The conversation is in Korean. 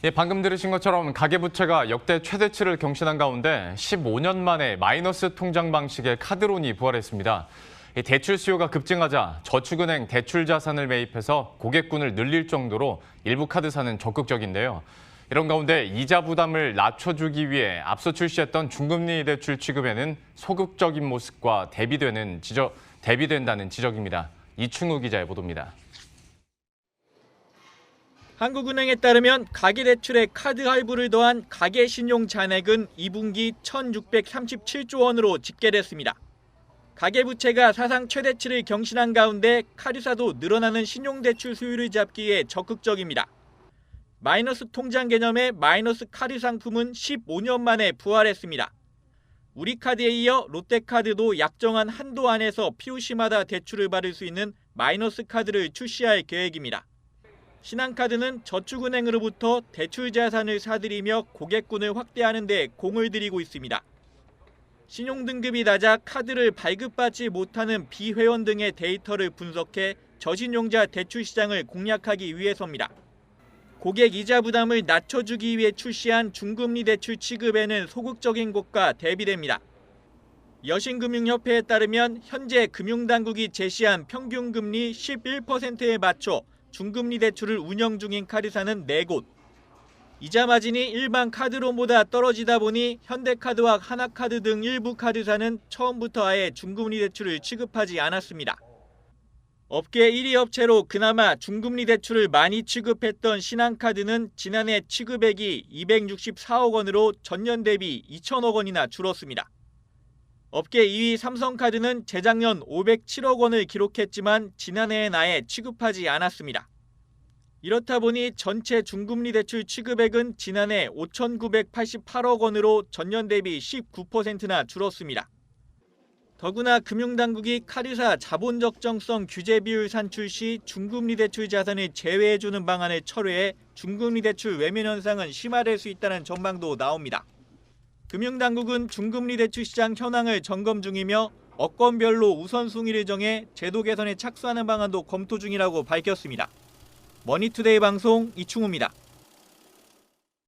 예, 방금 들으신 것처럼 가계부채가 역대 최대치를 경신한 가운데 15년 만에 마이너스 통장 방식의 카드론이 부활했습니다. 대출 수요가 급증하자 저축은행 대출 자산을 매입해서 고객군을 늘릴 정도로 일부 카드사는 적극적인데요. 이런 가운데 이자 부담을 낮춰주기 위해 앞서 출시했던 중금리 대출 취급에는 소극적인 모습과 대비된다는 지적입니다. 이충우 기자의 보도입니다. 한국은행에 따르면 가계대출에 카드 할부를 더한 가계신용 잔액은 2분기 1,637조 원으로 집계됐습니다. 가계부채가 사상 최대치를 경신한 가운데 카드사도 늘어나는 신용대출 수요를 잡기 위해 적극적입니다. 마이너스 통장 개념의 마이너스 카드 상품은 15년 만에 부활했습니다. 우리카드에 이어 롯데카드도 약정한 한도 안에서 필요시마다 대출을 받을 수 있는 마이너스 카드를 출시할 계획입니다. 신한카드는 저축은행으로부터 대출 자산을 사들이며 고객군을 확대하는 데 공을 들이고 있습니다. 신용등급이 낮아 카드를 발급받지 못하는 비회원 등의 데이터를 분석해 저신용자 대출 시장을 공략하기 위해서입니다. 고객 이자 부담을 낮춰주기 위해 출시한 중금리 대출 취급에는 소극적인 곳과 대비됩니다. 여신금융협회에 따르면 현재 금융당국이 제시한 평균금리 11%에 맞춰 중금리 대출을 운영 중인 카드사는 4곳. 이자 마진이 일반 카드론보다 떨어지다 보니 현대카드와 하나카드 등 일부 카드사는 처음부터 아예 중금리 대출을 취급하지 않았습니다. 업계 1위 업체로 그나마 중금리 대출을 많이 취급했던 신한카드는 지난해 취급액이 264억 원으로 전년 대비 2천억 원이나 줄었습니다. 업계 2위 삼성카드는 재작년 507억 원을 기록했지만 지난해엔 아예 취급하지 않았습니다. 이렇다 보니 전체 중금리 대출 취급액은 지난해 5,988억 원으로 전년 대비 19%나 줄었습니다. 더구나 금융당국이 카드사 자본 적정성 규제 비율 산출 시 중금리 대출 자산을 제외해주는 방안을 철회해 중금리 대출 외면 현상은 심화될 수 있다는 전망도 나옵니다. 금융당국은 중금리 대출 시장 현황을 점검 중이며 업권별로 우선순위를 정해 제도 개선에 착수하는 방안도 검토 중이라고 밝혔습니다. 머니투데이 방송 이충우입니다.